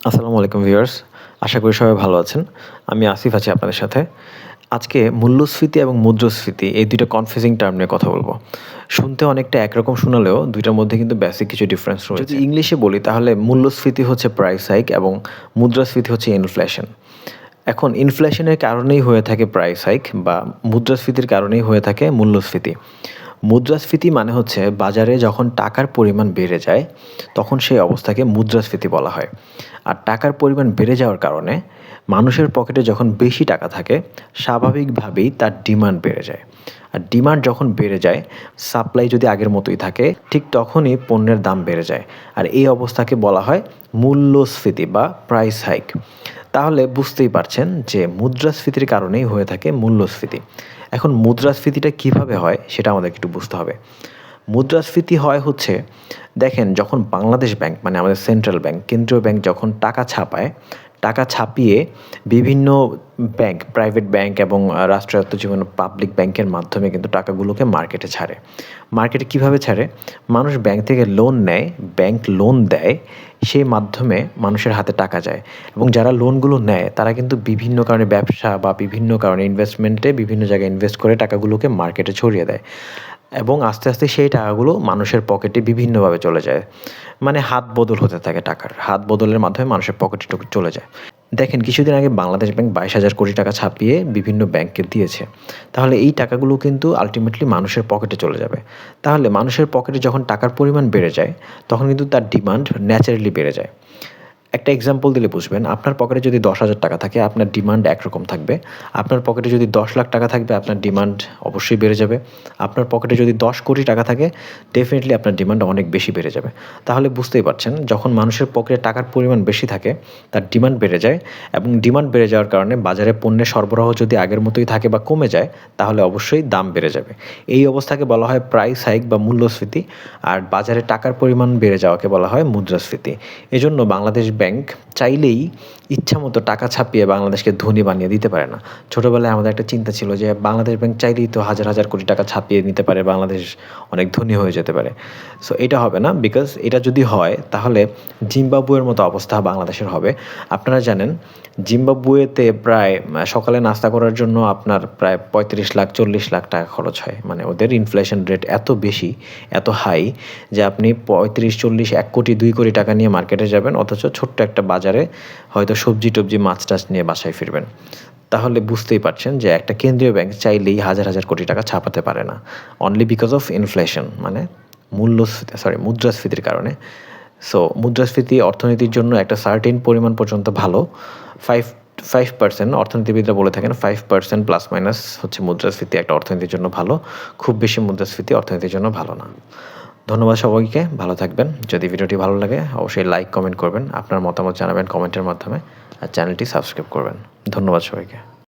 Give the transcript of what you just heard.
আসসালামু আলাইকুম ভিউয়ার্স। আশা করি সবাই ভালো আছেন। আমি আসিফ আছি আপনাদের সাথে। আজকে মূল্যস্ফীতি এবং মুদ্রাস্ফীতি এই ২ টা কনফিউজিং টার্ম নিয়ে কথা বলব। শুনতে অনেকটা একরকম শোনালেও ২ টার মধ্যে কিন্তু বেসিক কিছু ডিফারেন্স রয়েছে। যদি ইংলিশে বলি তাহলে মূল্যস্ফীতি হচ্ছে প্রাইস হাইক এবং মুদ্রাস্ফীতি হচ্ছে ইনফ্লেশন। এখন ইনফ্লেশনের কারণেই হয়ে থাকে প্রাইস হাইক বা মুদ্রাস্ফীতির কারণেই হয়ে থাকে মূল্যস্ফীতি। মুদ্রাস্ফীতি মানে হচ্ছে বাজারে যখন টাকার পরিমাণ বেড়ে যায় তখন সেই অবস্থাকে মুদ্রাস্ফীতি বলা হয়। আর টাকার পরিমাণ বেড়ে যাওয়ার কারণে মানুষের পকেটে যখন বেশি টাকা থাকে স্বাভাবিকভাবেই তার ডিমান্ড বেড়ে যায়। আর ডিমান্ড যখন বেড়ে যায়, সাপ্লাই যদি আগের মতোই থাকে ঠিক তখনই পণ্যের দাম বেড়ে যায়। আর এই অবস্থাকে বলা হয় মূল্যস্ফীতি বা প্রাইস হাইক। তাহলে বুঝতেই পারছেন যে মুদ্রাস্ফীতির কারণেই হয়ে থাকে মূল্যস্ফীতি। এখন মুদ্রাস্ফীতিটা কিভাবে হয় সেটা আমাদেরকে একটু বুঝতে হবে। মুদ্রাস্ফীতি হয় হচ্ছে, দেখেন যখন বাংলাদেশ ব্যাংক মানে আমাদের সেন্ট্রাল ব্যাংক, কেন্দ্রীয় ব্যাংক যখন টাকা ছাপায়, টাকা ছাপিয়ে বিভিন্ন ব্যাংক, প্রাইভেট ব্যাংক এবং রাষ্ট্রায়ত্ত যেকোনো পাবলিক ব্যাংকের মাধ্যমে কিন্তু টাকাগুলোকে মার্কেটে ছাড়ে। মার্কেটে কিভাবে ছাড়ে? মানুষ ব্যাংক থেকে লোন নেয়, ব্যাংক লোন দেয়, সেই মাধ্যমে মানুষের হাতে টাকা যায় এবং যারা লোনগুলো নেয় তারা কিন্তু বিভিন্ন কারণে ব্যবসা বা বিভিন্ন কারণে ইনভেস্টমেন্টে বিভিন্ন জায়গায় ইনভেস্ট করে টাকাগুলোকে মার্কেটে ছড়িয়ে দেয় এবং আস্তে আস্তে সেই টাকাগুলো মানুষের পকেটে বিভিন্নভাবে চলে যায়। মানে হাত বদল হতে থাকে টাকার। হাত বদলের মাধ্যমে মানুষের পকেটে চলে যায়। দেখেন কিছুদিন আগে বাংলাদেশ ব্যাংক ২২,০০০ কোটি টাকা ছাপিয়ে বিভিন্ন ব্যাংককে দিয়েছে। তাহলে এই টাকাগুলো কিন্তু আল্টিমেটলি মানুষের পকেটে চলে যাবে। তাহলে মানুষের পকেটে যখন টাকার পরিমাণ বেড়ে যায়, তখন কিন্তু তার ডিমান্ড ন্যাচারালি বেড়ে যায়। একটা এক্সাম্পল দিলে বুঝবেন, আপনার পকেটে যদি ১০,০০০ টাকা থাকে আপনার ডিমান্ড একরকম থাকবে। আপনার পকেটে যদি ১০,০০,০০০ টাকা থাকবে আপনার ডিমান্ড অবশ্যই বেড়ে যাবে। আপনার পকেটে যদি ১০ কোটি টাকা থাকে ডেফিনিটলি আপনার ডিমান্ড অনেক বেশি বেড়ে যাবে। তাহলে বুঝতেই পারছেন যখন মানুষের পকেটে টাকার পরিমাণ বেশি থাকে তার ডিমান্ড বেড়ে যায় এবং ডিমান্ড বেড়ে যাওয়ার কারণে বাজারে পণ্যের সরবরাহ যদি আগের মতোই থাকে বা কমে যায় তাহলে অবশ্যই দাম বেড়ে যাবে। এই অবস্থাকে বলা হয় প্রাইস হাইক বা মূল্যস্ফীতি। আর বাজারে টাকার পরিমাণ বেড়ে যাওয়াকে বলা হয় মুদ্রাস্ফীতি। এজন্য বাংলাদেশ ব্যাংক চাইলেই ইচ্ছামতো টাকা ছাপিয়ে বাংলাদেশকে ধনী বানিয়ে দিতে পারে না। ছোটবেলায় আমাদের একটা চিন্তা ছিল যে বাংলাদেশ ব্যাংক চাইলেই তো হাজার হাজার কোটি টাকা ছাপিয়ে নিতে পারে, বাংলাদেশ অনেক ধনী হয়ে যেতে পারে। সো এটা হবে না, বিকজ এটা যদি হয় তাহলে জিম্বাবুয়ের মতো অবস্থা বাংলাদেশের হবে। আপনারা জানেন জিম্বাবুয়েতে প্রায় সকালে নাস্তা করার জন্য আপনার প্রায় ৩৫ লাখ ৪০ লাখ টাকা খরচ হয়। মানে ওদের ইনফ্লেশন রেট এত বেশি, এত হাই যে আপনি ৩৫ ৪০ ১ কোটি ২ কোটি টাকা নিয়ে মার্কেটে যাবেন অথচ ছোট্ট একটা বাজারে হয়তো সবজি-টবজি মাছ টাছ নিয়ে বাসায় ফিরবেন। তাহলে বুঝতেই পারছেন যে একটা কেন্দ্রীয় ব্যাংক চাইলেই হাজার হাজার কোটি টাকা ছাপাতে পারে না। অনলি বিকজ অফ ইনফ্লেশন মানে মুদ্রাস্ফীতির কারণে। সো মুদ্রাস্ফীতি অর্থনীতির জন্য একটা সার্টেন পরিমাণ পর্যন্ত ভালো। ৫% অর্থনীতিবিদরা বলে থাকেন ৫% প্লাস মাইনাস হচ্ছে মুদ্রাস্ফীতি একটা অর্থনীতির জন্য ভালো। খুব বেশি মুদ্রাস্ফীতি অর্থনীতির জন্য ভালো না। ধন্যবাদ সবাইকে, ভালো থাকবেন। যদি ভিডিওটি ভালো লাগে অবশ্যই লাইক, কমেন্ট করবেন। আপনার মতামত জানাবেন কমেন্টের মাধ্যমে। আর চ্যানেলটি সাবস্ক্রাইব করবেন। ধন্যবাদ সবাইকে।